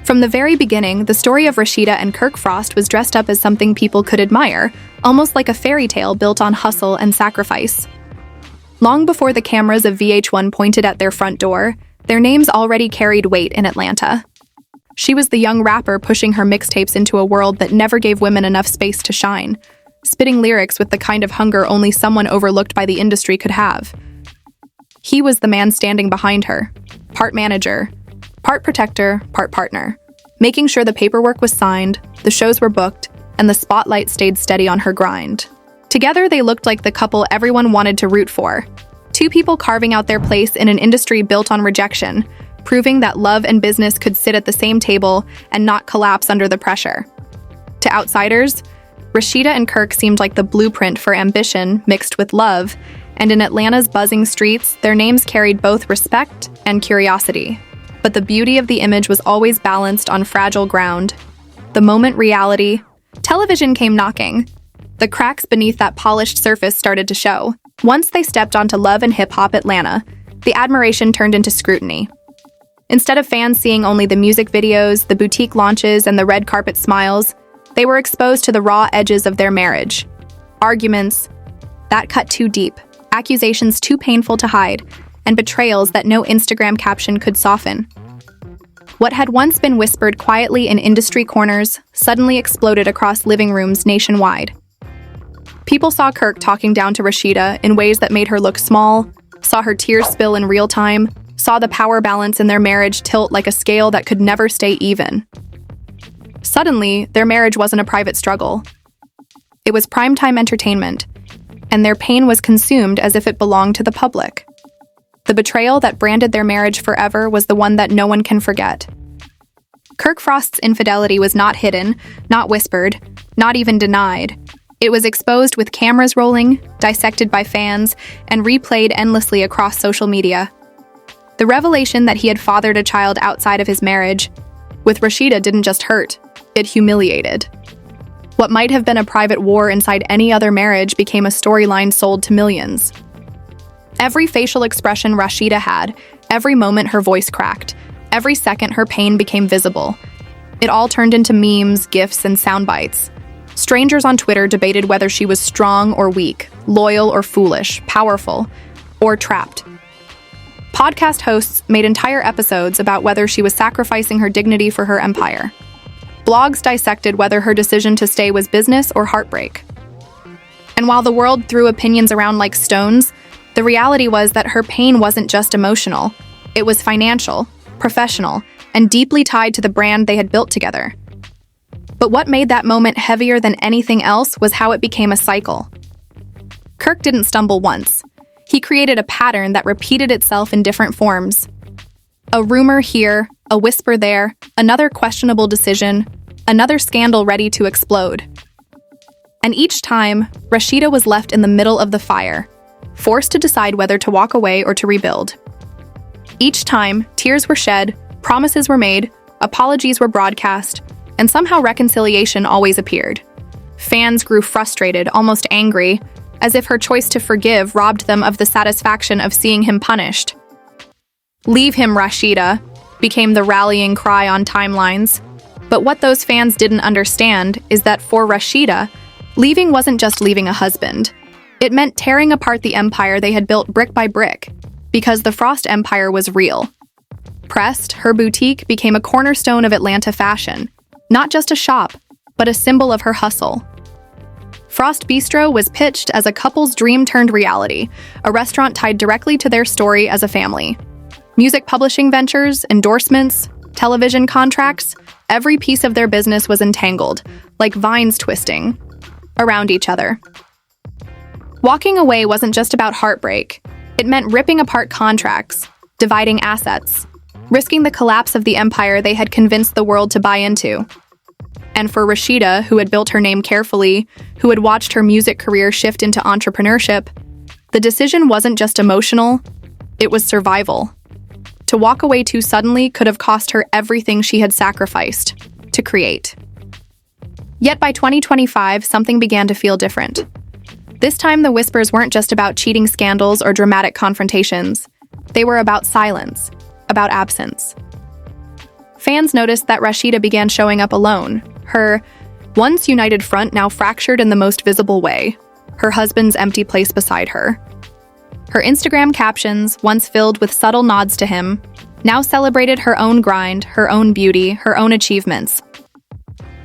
From the very beginning, the story of Rasheeda and Kirk Frost was dressed up as something people could admire, almost like a fairy tale built on hustle and sacrifice. Long before the cameras of VH1 pointed at their front door, their names already carried weight in Atlanta. She was the young rapper pushing her mixtapes into a world that never gave women enough space to shine, spitting lyrics with the kind of hunger only someone overlooked by the industry could have. He was the man standing behind her, part manager, part protector, part partner, making sure the paperwork was signed, the shows were booked, and the spotlight stayed steady on her grind. Together, they looked like the couple everyone wanted to root for. Two people carving out their place in an industry built on rejection, proving that love and business could sit at the same table and not collapse under the pressure. To outsiders, Rasheeda and Kirk seemed like the blueprint for ambition mixed with love, and in Atlanta's buzzing streets, their names carried both respect and curiosity. But the beauty of the image was always balanced on fragile ground. The moment reality, television came knocking. The cracks beneath that polished surface started to show. Once they stepped onto Love and Hip Hop Atlanta, the admiration turned into scrutiny. Instead of fans seeing only the music videos, the boutique launches, and the red carpet smiles, they were exposed to the raw edges of their marriage. Arguments that cut too deep, accusations too painful to hide, and betrayals that no Instagram caption could soften. What had once been whispered quietly in industry corners suddenly exploded across living rooms nationwide. People saw Kirk talking down to Rasheeda in ways that made her look small, saw her tears spill in real time, saw the power balance in their marriage tilt like a scale that could never stay even. Suddenly, their marriage wasn't a private struggle. It was primetime entertainment, and their pain was consumed as if it belonged to the public. The betrayal that branded their marriage forever was the one that no one can forget. Kirk Frost's infidelity was not hidden, not whispered, not even denied. It was exposed with cameras rolling, dissected by fans, and replayed endlessly across social media. The revelation that he had fathered a child outside of his marriage with Rasheeda didn't just hurt, it humiliated. What might have been a private war inside any other marriage became a storyline sold to millions. Every facial expression Rasheeda had, every moment her voice cracked, every second her pain became visible. It all turned into memes, gifs, and sound bites. Strangers on Twitter debated whether she was strong or weak, loyal or foolish, powerful or trapped. Podcast hosts made entire episodes about whether she was sacrificing her dignity for her empire. Blogs dissected whether her decision to stay was business or heartbreak. And while the world threw opinions around like stones, the reality was that her pain wasn't just emotional. It was financial, professional, and deeply tied to the brand they had built together. But what made that moment heavier than anything else was how it became a cycle. Kirk didn't stumble once. He created a pattern that repeated itself in different forms. A rumor here, a whisper there, another questionable decision, another scandal ready to explode. And each time, Rasheeda was left in the middle of the fire, forced to decide whether to walk away or to rebuild. Each time, tears were shed, promises were made, apologies were broadcast, and somehow reconciliation always appeared. Fans grew frustrated, almost angry, as if her choice to forgive robbed them of the satisfaction of seeing him punished. "Leave him, Rasheeda," became the rallying cry on timelines. But what those fans didn't understand is that for Rasheeda, leaving wasn't just leaving a husband. It meant tearing apart the empire they had built brick by brick, because the Frost empire was real. Pressed, her boutique became a cornerstone of Atlanta fashion, not just a shop, but a symbol of her hustle. Frost Bistro was pitched as a couple's dream turned reality, a restaurant tied directly to their story as a family. Music publishing ventures, endorsements, television contracts, every piece of their business was entangled, like vines twisting, around each other. Walking away wasn't just about heartbreak. It meant ripping apart contracts, dividing assets, risking the collapse of the empire they had convinced the world to buy into. And for Rasheeda, who had built her name carefully, who had watched her music career shift into entrepreneurship, the decision wasn't just emotional, it was survival. To walk away too suddenly could have cost her everything she had sacrificed to create. Yet by 2025, something began to feel different. This time, the whispers weren't just about cheating scandals or dramatic confrontations. They were about silence, about absence. Fans noticed that Rasheeda began showing up alone, her once united front now fractured in the most visible way, her husband's empty place beside her. Her Instagram captions, once filled with subtle nods to him, now celebrated her own grind, her own beauty, her own achievements.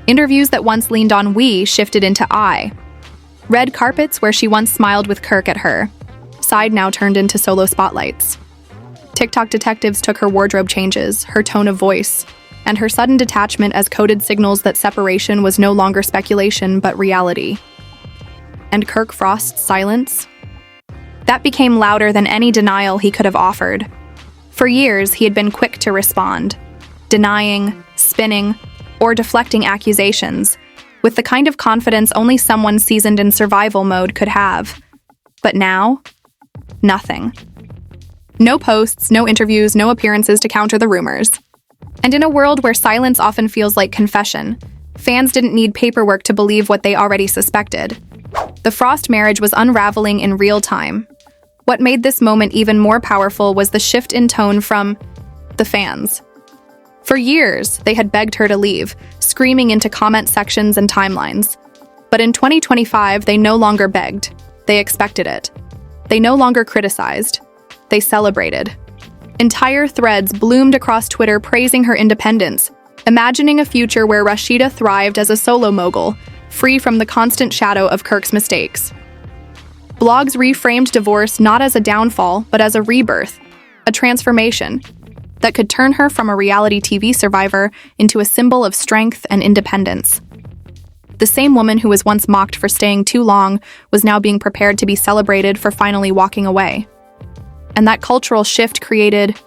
Interviews that once leaned on we shifted into I. Red carpets where she once smiled with Kirk at her, side now turned into solo spotlights. TikTok detectives took her wardrobe changes, her tone of voice, and her sudden detachment as coded signals that separation was no longer speculation but reality. And Kirk Frost's silence? That became louder than any denial he could have offered. For years, he had been quick to respond, denying, spinning, or deflecting accusations, with the kind of confidence only someone seasoned in survival mode could have. But now, nothing. No posts, no interviews, no appearances to counter the rumors. And in a world where silence often feels like confession, fans didn't need paperwork to believe what they already suspected. The Frost marriage was unraveling in real time. What made this moment even more powerful was the shift in tone from the fans. For years, they had begged her to leave, screaming into comment sections and timelines. But in 2025, they no longer begged. They expected it. They no longer criticized. They celebrated. Entire threads bloomed across Twitter praising her independence, imagining a future where Rasheeda thrived as a solo mogul, free from the constant shadow of Kirk's mistakes. Blogs reframed divorce not as a downfall, but as a rebirth, a transformation that could turn her from a reality TV survivor into a symbol of strength and independence. The same woman who was once mocked for staying too long was now being prepared to be celebrated for finally walking away. And that cultural shift created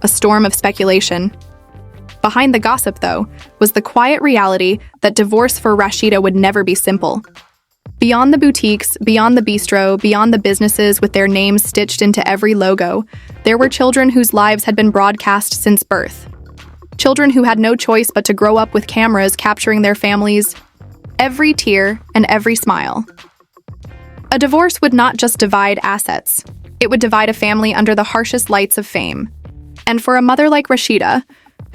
a storm of speculation. Behind the gossip, though, was the quiet reality that divorce for Rasheeda would never be simple. Beyond the boutiques, beyond the bistro, beyond the businesses with their names stitched into every logo, there were children whose lives had been broadcast since birth. Children who had no choice but to grow up with cameras capturing their families' every tear and every smile. A divorce would not just divide assets. It would divide a family under the harshest lights of fame. And for a mother like Rasheeda,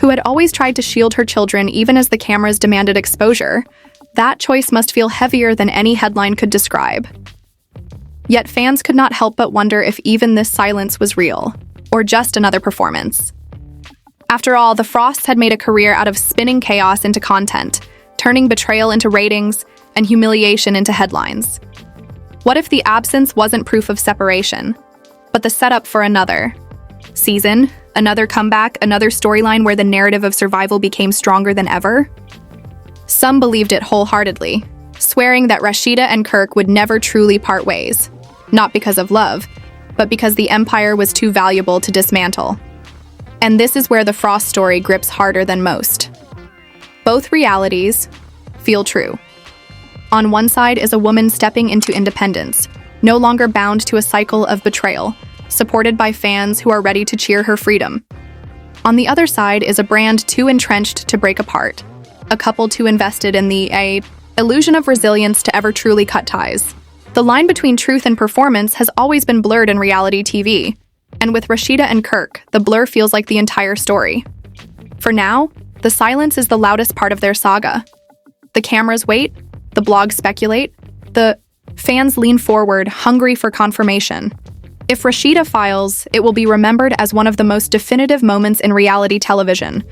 who had always tried to shield her children even as the cameras demanded exposure, that choice must feel heavier than any headline could describe. Yet fans could not help but wonder if even this silence was real, or just another performance. After all, the Frosts had made a career out of spinning chaos into content, turning betrayal into ratings and humiliation into headlines. What if the absence wasn't proof of separation, but the setup for another season, another comeback, another storyline where the narrative of survival became stronger than ever? Some believed it wholeheartedly, swearing that Rasheeda and Kirk would never truly part ways, not because of love, but because the empire was too valuable to dismantle. And this is where the Frost story grips harder than most. Both realities feel true. On one side is a woman stepping into independence, no longer bound to a cycle of betrayal, supported by fans who are ready to cheer her freedom. On the other side is a brand too entrenched to break apart, a couple too invested in the illusion of resilience to ever truly cut ties. The line between truth and performance has always been blurred in reality TV, and with Rasheeda and Kirk, the blur feels like the entire story. For now, the silence is the loudest part of their saga. The cameras wait, the blogs speculate, the fans lean forward, hungry for confirmation. If Rasheeda files, it will be remembered as one of the most definitive moments in reality television,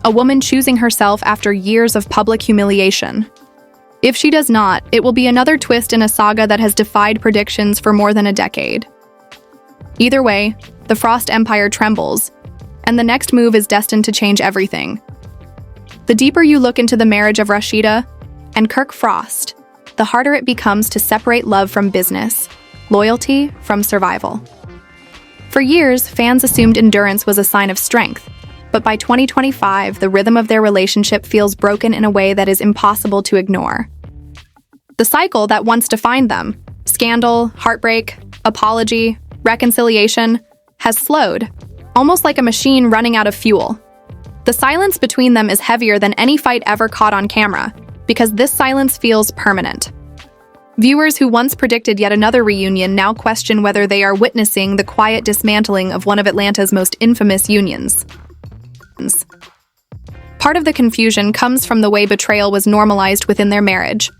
a woman choosing herself after years of public humiliation. If she does not, it will be another twist in a saga that has defied predictions for more than a decade. Either way, the Frost Empire trembles, and the next move is destined to change everything. The deeper you look into the marriage of Rasheeda and Kirk Frost, the harder it becomes to separate love from business, loyalty from survival. For years, fans assumed endurance was a sign of strength, but by 2025, the rhythm of their relationship feels broken in a way that is impossible to ignore. The cycle that once defined them, scandal, heartbreak, apology, reconciliation, has slowed, almost like a machine running out of fuel. The silence between them is heavier than any fight ever caught on camera, because this silence feels permanent. Viewers who once predicted yet another reunion now question whether they are witnessing the quiet dismantling of one of Atlanta's most infamous unions. Part of the confusion comes from the way betrayal was normalized within their marriage.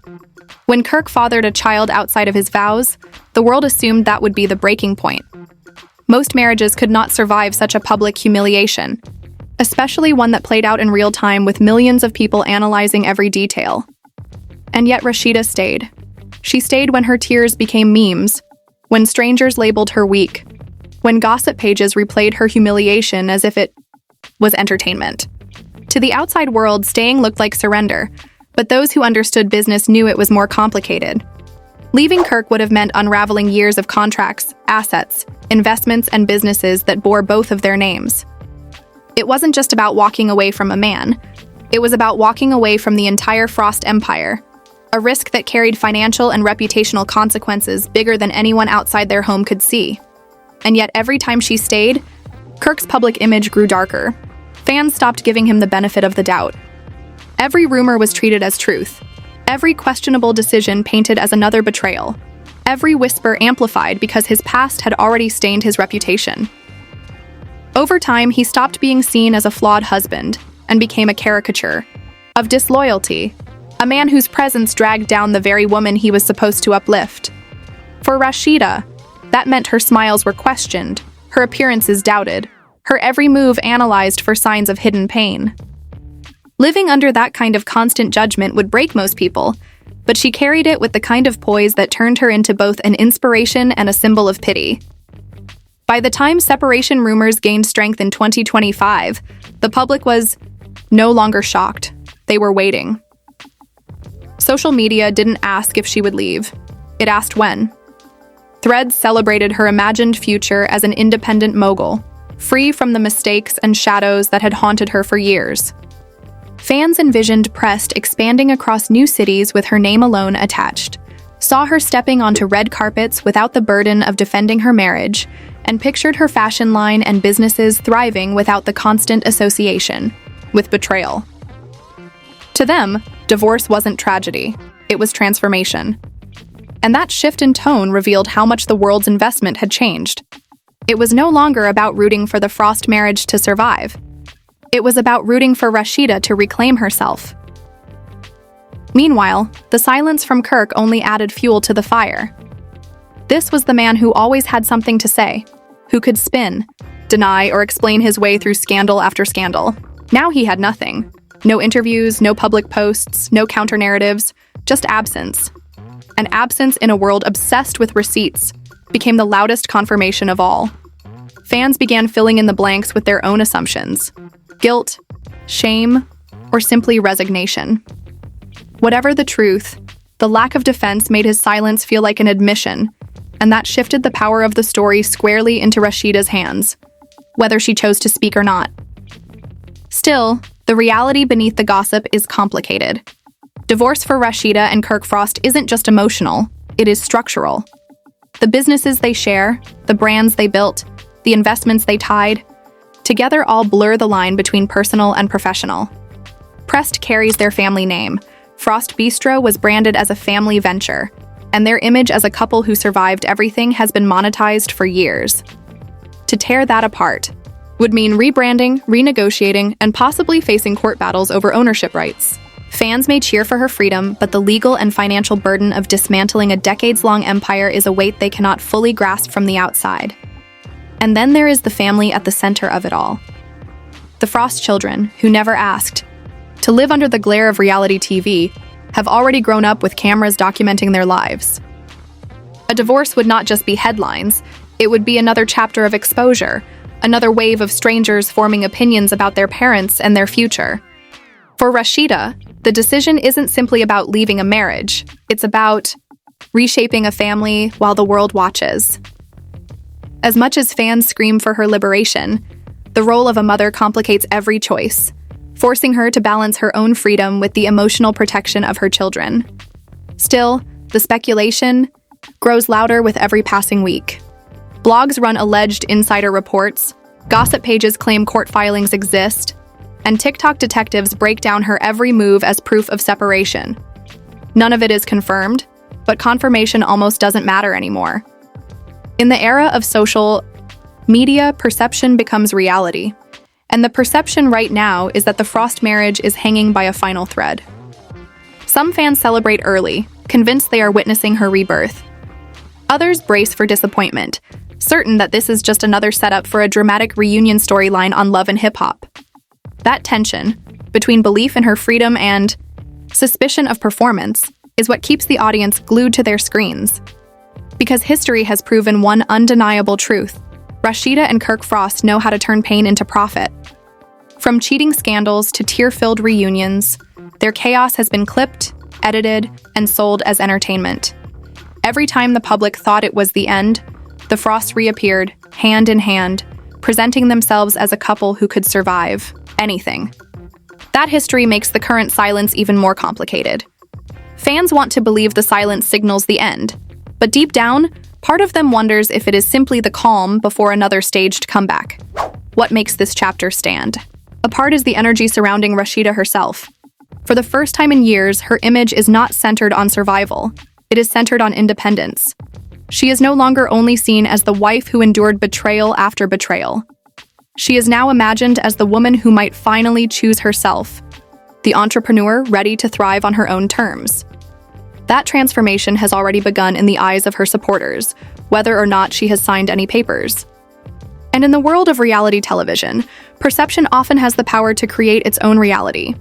When Kirk fathered a child outside of his vows, the world assumed that would be the breaking point. Most marriages could not survive such a public humiliation, especially one that played out in real time with millions of people analyzing every detail. And yet Rasheeda stayed. She stayed when her tears became memes, when strangers labeled her weak, when gossip pages replayed her humiliation as if it was entertainment. To the outside world, staying looked like surrender, but those who understood business knew it was more complicated. Leaving Kirk would have meant unraveling years of contracts, assets, investments, and businesses that bore both of their names. It wasn't just about walking away from a man. It was about walking away from the entire Frost empire, a risk that carried financial and reputational consequences bigger than anyone outside their home could see. And yet every time she stayed, Kirk's public image grew darker. Fans stopped giving him the benefit of the doubt. Every rumor was treated as truth. Every questionable decision painted as another betrayal. Every whisper amplified because his past had already stained his reputation. Over time, he stopped being seen as a flawed husband and became a caricature of disloyalty, a man whose presence dragged down the very woman he was supposed to uplift. For Rasheeda, that meant her smiles were questioned, her appearances doubted, her every move analyzed for signs of hidden pain. Living under that kind of constant judgment would break most people, but she carried it with the kind of poise that turned her into both an inspiration and a symbol of pity. By the time separation rumors gained strength in 2025, the public was no longer shocked. They were waiting. Social media didn't ask if she would leave. It asked when. Threads celebrated her imagined future as an independent mogul, free from the mistakes and shadows that had haunted her for years. Fans envisioned Prest expanding across new cities with her name alone attached, saw her stepping onto red carpets without the burden of defending her marriage, and pictured her fashion line and businesses thriving without the constant association with betrayal. To them, divorce wasn't tragedy, it was transformation. And that shift in tone revealed how much the world's investment had changed. It was no longer about rooting for the Frost marriage to survive. It was about rooting for Rasheeda to reclaim herself. Meanwhile, the silence from Kirk only added fuel to the fire. This was the man who always had something to say, who could spin, deny, or explain his way through scandal after scandal. Now he had nothing. No interviews, no public posts, no counter-narratives, just absence. And absence in a world obsessed with receipts became the loudest confirmation of all. Fans began filling in the blanks with their own assumptions. Guilt, shame, or simply resignation. Whatever the truth, the lack of defense made his silence feel like an admission, and that shifted the power of the story squarely into Rasheeda's hands, whether she chose to speak or not. Still, the reality beneath the gossip is complicated. Divorce for Rasheeda and Kirk Frost isn't just emotional, it is structural. The businesses they share, the brands they built, the investments they tied, together all blur the line between personal and professional. Prest carries their family name. Frost Bistro was branded as a family venture, and their image as a couple who survived everything has been monetized for years. To tear that apart would mean rebranding, renegotiating, and possibly facing court battles over ownership rights. Fans may cheer for her freedom, but the legal and financial burden of dismantling a decades-long empire is a weight they cannot fully grasp from the outside. And then there is the family at the center of it all. The Frost children, who never asked to live under the glare of reality TV, have already grown up with cameras documenting their lives. A divorce would not just be headlines, it would be another chapter of exposure, another wave of strangers forming opinions about their parents and their future. For Rasheeda, the decision isn't simply about leaving a marriage, it's about reshaping a family while the world watches. As much as fans scream for her liberation, the role of a mother complicates every choice, forcing her to balance her own freedom with the emotional protection of her children. Still, the speculation grows louder with every passing week. Blogs run alleged insider reports, gossip pages claim court filings exist, and TikTok detectives break down her every move as proof of separation. None of it is confirmed, but confirmation almost doesn't matter anymore. In the era of social media, perception becomes reality. and the perception right now is that the Frost marriage is hanging by a final thread. Some fans celebrate early, convinced they are witnessing her rebirth. Others brace for disappointment, certain that this is just another setup for a dramatic reunion storyline on Love and Hip Hop. That tension, between belief in her freedom and suspicion of performance, is what keeps the audience glued to their screens. Because history has proven one undeniable truth: Rasheeda and Kirk Frost know how to turn pain into profit. From cheating scandals to tear-filled reunions, their chaos has been clipped, edited, and sold as entertainment. Every time the public thought it was the end, the Frosts reappeared, hand in hand, presenting themselves as a couple who could survive anything. That history makes the current silence even more complicated. Fans want to believe the silence signals the end, but deep down, part of them wonders if it is simply the calm before another staged comeback. What makes this chapter stand? A part is the energy surrounding Rasheeda herself. For the first time in years, her image is not centered on survival. It is centered on independence. She is no longer only seen as the wife who endured betrayal after betrayal. She is now imagined as the woman who might finally choose herself, the entrepreneur ready to thrive on her own terms. That transformation has already begun in the eyes of her supporters, whether or not she has signed any papers. And in the world of reality television, perception often has the power to create its own reality.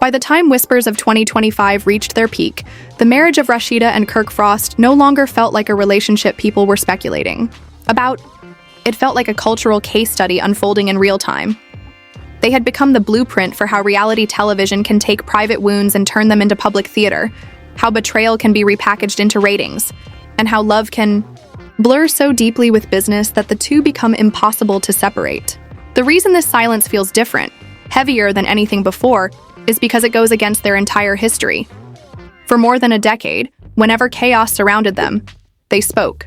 By the time whispers of 2025 reached their peak, the marriage of Rasheeda and Kirk Frost no longer felt like a relationship people were speculating about. It felt like a cultural case study unfolding in real time. They had become the blueprint for how reality television can take private wounds and turn them into public theater, how betrayal can be repackaged into ratings, and how love can blur so deeply with business that the two become impossible to separate. The reason this silence feels different, heavier than anything before, is because it goes against their entire history. For more than a decade, whenever chaos surrounded them, they spoke.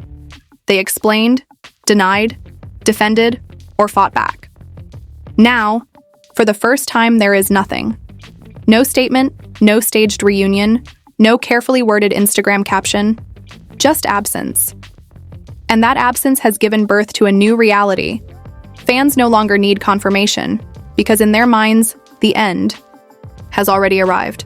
They explained, denied, defended, or fought back. Now, for the first time, there is nothing. No statement, no staged reunion, no carefully worded Instagram caption, just absence. And that absence has given birth to a new reality. Fans no longer need confirmation, because in their minds, the end has already arrived.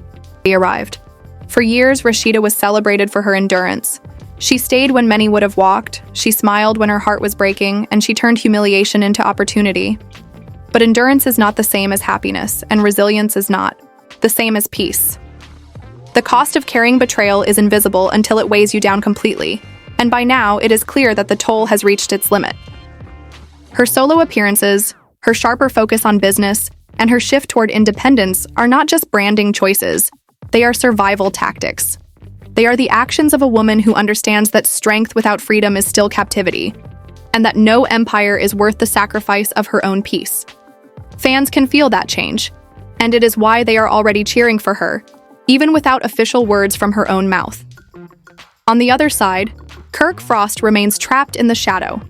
For years, Rasheeda was celebrated for her endurance. She stayed when many would have walked, she smiled when her heart was breaking, and she turned humiliation into opportunity. But endurance is not the same as happiness, and resilience is not the same as peace. The cost of carrying betrayal is invisible until it weighs you down completely, and by now it is clear that the toll has reached its limit. Her solo appearances, her sharper focus on business, and her shift toward independence are not just branding choices, they are survival tactics. They are the actions of a woman who understands that strength without freedom is still captivity, and that no empire is worth the sacrifice of her own peace. Fans can feel that change, and it is why they are already cheering for her, even without official words from her own mouth. On the other side, Kirk Frost remains trapped in the shadow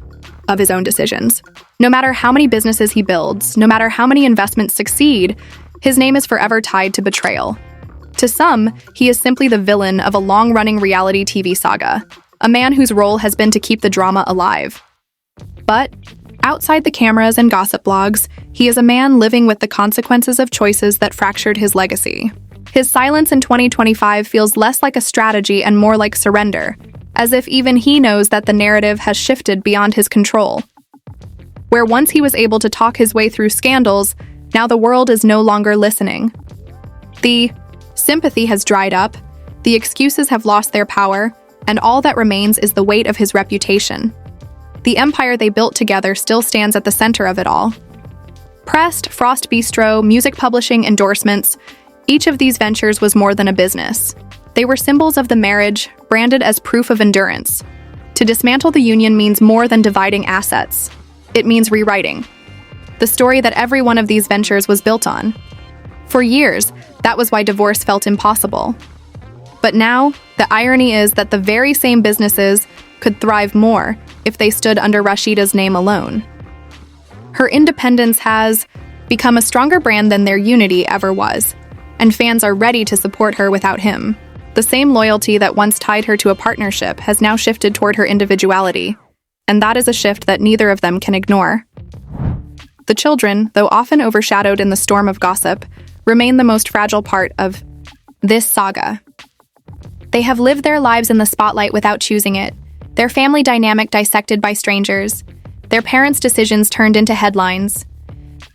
of his own decisions. No matter how many businesses he builds, no matter how many investments succeed, his name is forever tied to betrayal. To some, he is simply the villain of a long-running reality TV saga, a man whose role has been to keep the drama alive. But outside the cameras and gossip blogs, he is a man living with the consequences of choices that fractured his legacy. His silence in 2025 feels less like a strategy and more like surrender, as if even he knows that the narrative has shifted beyond his control. Where once he was able to talk his way through scandals, now the world is no longer listening. The sympathy has dried up, the excuses have lost their power, and all that remains is the weight of his reputation. The empire they built together still stands at the center of it all. Prest, Frost Bistro, music publishing, endorsements, each of these ventures was more than a business. They were symbols of the marriage, branded as proof of endurance. To dismantle the union means more than dividing assets. It means rewriting the story that every one of these ventures was built on. For years, that was why divorce felt impossible. But now, the irony is that the very same businesses could thrive more if they stood under Rasheeda's name alone. Her independence has become a stronger brand than their unity ever was, and fans are ready to support her without him. The same loyalty that once tied her to a partnership has now shifted toward her individuality, and that is a shift that neither of them can ignore. The children, though often overshadowed in the storm of gossip, remain the most fragile part of this saga. They have lived their lives in the spotlight without choosing it, their family dynamic dissected by strangers, their parents' decisions turned into headlines.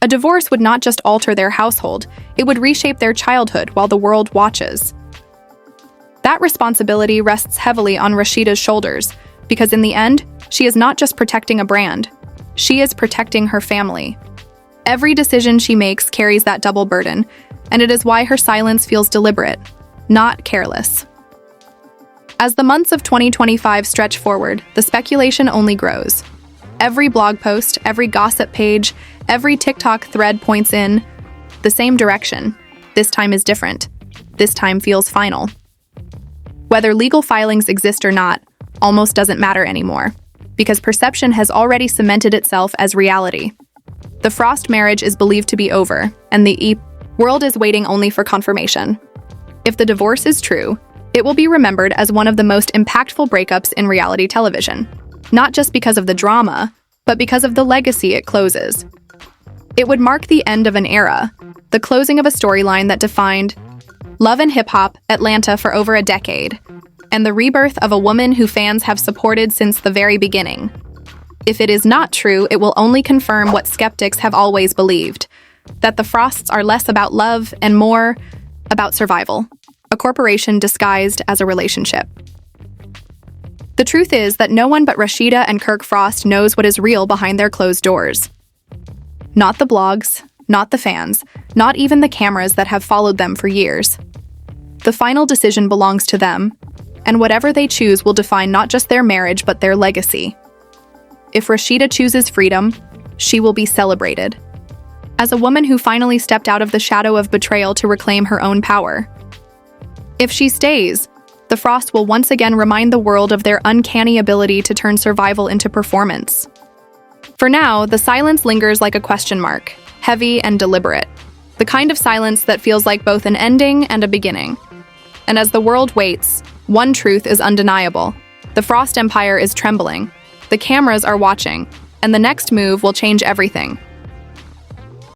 A divorce would not just alter their household, it would reshape their childhood while the world watches. That responsibility rests heavily on Rasheeda's shoulders, because in the end, she is not just protecting a brand, she is protecting her family. Every decision she makes carries that double burden, and it is why her silence feels deliberate, not careless. As the months of 2025 stretch forward, the speculation only grows. Every blog post, every gossip page, every TikTok thread points in the same direction. This time is different. This time feels final. Whether legal filings exist or not, almost doesn't matter anymore, because perception has already cemented itself as reality. The Frost marriage is believed to be over, and the world is waiting only for confirmation. If the divorce is true, it will be remembered as one of the most impactful breakups in reality television, not just because of the drama, but because of the legacy it closes. It would mark the end of an era, the closing of a storyline that defined love and hip-hop Atlanta for over a decade, and the rebirth of a woman who fans have supported since the very beginning. If it is not true, it will only confirm what skeptics have always believed, that the Frosts are less about love and more about survival, a corporation disguised as a relationship. The truth is that no one but Rasheeda and Kirk Frost knows what is real behind their closed doors. Not the blogs, not the fans, not even the cameras that have followed them for years. The final decision belongs to them, and whatever they choose will define not just their marriage but their legacy. If Rasheeda chooses freedom, she will be celebrated as a woman who finally stepped out of the shadow of betrayal to reclaim her own power. If she stays, the Frosts will once again remind the world of their uncanny ability to turn survival into performance. For now, the silence lingers like a question mark, heavy and deliberate, the kind of silence that feels like both an ending and a beginning. And as the world waits, one truth is undeniable. The Frost Empire is trembling, the cameras are watching, and the next move will change everything.